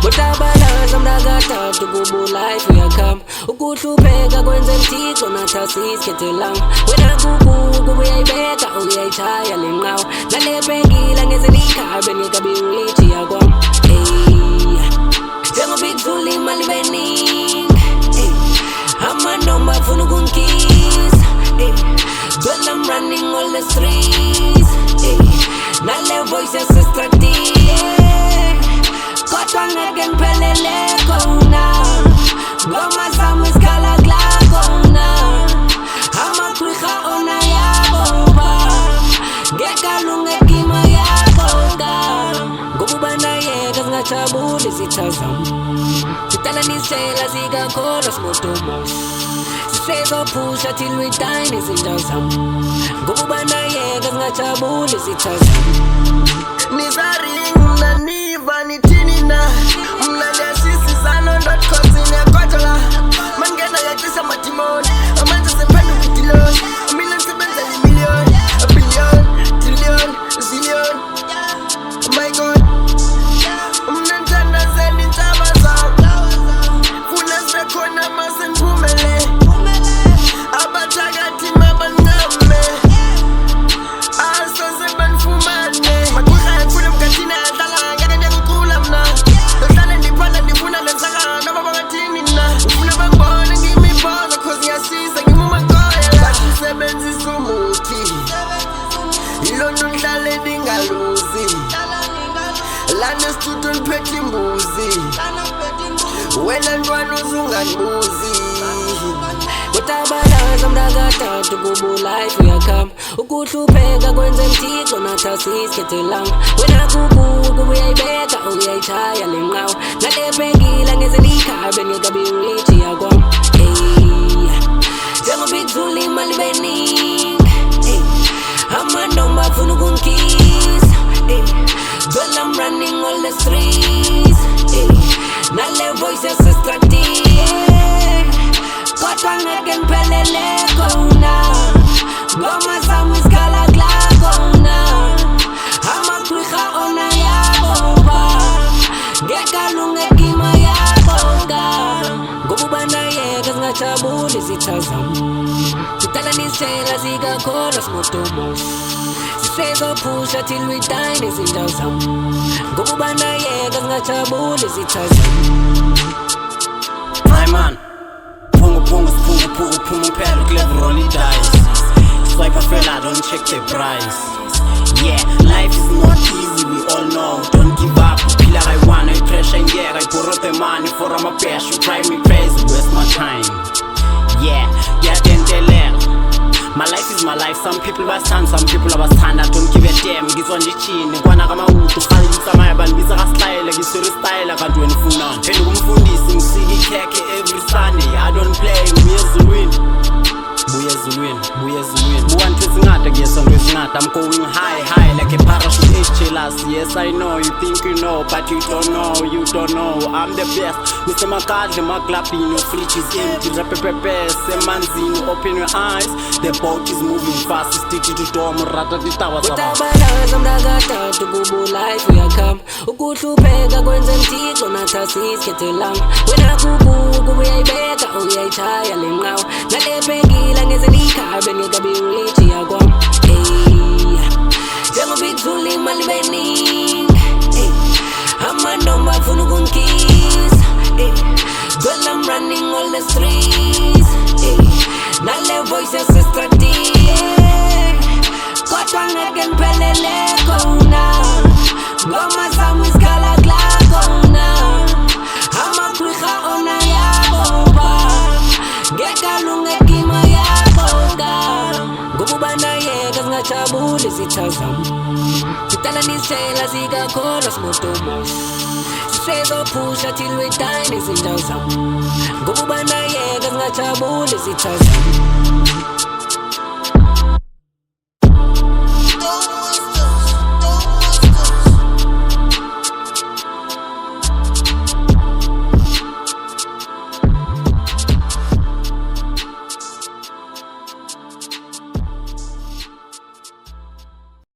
Utabalaza mnakathathu kubo life uyakama ukuhlupheka kwenze mthixo nathasi isikhethe lami wena kukuku uyayibeka uyayitshaya le nqawa nalepengila ngeze likhabe ngekabi ulithi yakwam njengoba ikuzula imali beningi amantombi afuna ukungikisa girl I'm running all the streets nale voice yasestradile kodwa ngeke ngiphelele khona ngoma zami zikhala kula khona amagqwirha ona yaboba ngekalunge kima yakhona ngoba banayeka zingajabuli izitha zami kudala nisela zikakholwa simotomo sisezophusha till we die nezinto zami ngoba banayeka zingajabuli izitha zami nizaring naniva nithini na mna ndiyasisizana ndotkhosini yakotola mangena yaqisa madimoni amanje sephenduka idiloni mina ndisebenzela imiliyoni billion trillion zillion oh my god mna ndithandazela iintshaba zam funa sekhona masendiphumele abathakathi mabancame asoze bandifumane magqwirha ndifuna emgathini adlala ngeke ndiyakucula mna ndohlale ndiphanda ndifuna lenzakala noba bangathini na ufuna bangibone ngiyimiboza cause ngiyasiza ngimumakoyela basisebenzisa umuthi yilonto ndihlale ndingaluzi lana esituto ndiphethe imbuzi wena ntwana uzungandibuzi utabalaza mnakathathu kubo life uyakama ukuhlupheka kwenze mthixo nathasi isikhethe lami wena kukuku uyayibeka uyayitshaya le nqawa nalepengila ngeze likhabe ngekabi ulithi yakwam njengoba ikuzula imali beningi amantombi afuna ukungikisa girl I'm running all the streets nale voice yasestradile kodwa ngeke ngiphelele khona ngoma zami zikhala kula khona amagqwirha ona yaboba ngekalunge kima yakhona ngoba banayeka zingajabuli izitha zami kudala nisela zikakholwa simotomo sisezophusha till we die nezinto zami ngoba banayeka zingajabuli izitha zami man Pungu, pera, clever, rolling dice. Swipe a fella, don't check the price. Yeah, life is not easy, we all know. Don't give up, feel like I want, I pressure, yeah. I borrow the money for my best. You try me crazy, waste my time. Yeah, then they learn. My life is my life, some people stand, some people stand. I don't give a damn, it's on the chin. Kwana kama utu, khali msamaya, banbiza ka style, gisuri style, kantu wenu funan. Pelu kumfundisi, msigi keke every Sunday. I don't play, Buya Zulwin. Buwan twisingata, yes, on twisingata. I'm going high, like a parachute, HLS. Yes, I know, you think you know, but you don't know. I'm the best. Mr. Makadle, Maklapino, fridge is empty. Repepepe, Semanzino, open your eyes. The boat is moving fast, sticky to dorm, rata di tawa sama. utabalaza mnakathathu kubo life uyakama ukuhlupheka kwenze mthixo nathasi isikhethe lami wena kukuku uyayibeka uyayitshaya le nqawa nalepengila ngeze likhabe ngekabi ulithi yakwam njengoba ikuzula imali beningi amantombi afuna ukungikisa girl I'm running all the streets nale voice yasestradile kodwa ngeke ngiphelele khona ngoma zami zikhala kula khona amagqwirha ona yaboba ngekalunge kima yakhona ngoba banayeka zingajabuli izitha zami kudala nisela zikakholwa simotomo sisezophusha till we die nezinto zami ngoba banayeka zingajabuli izitha zami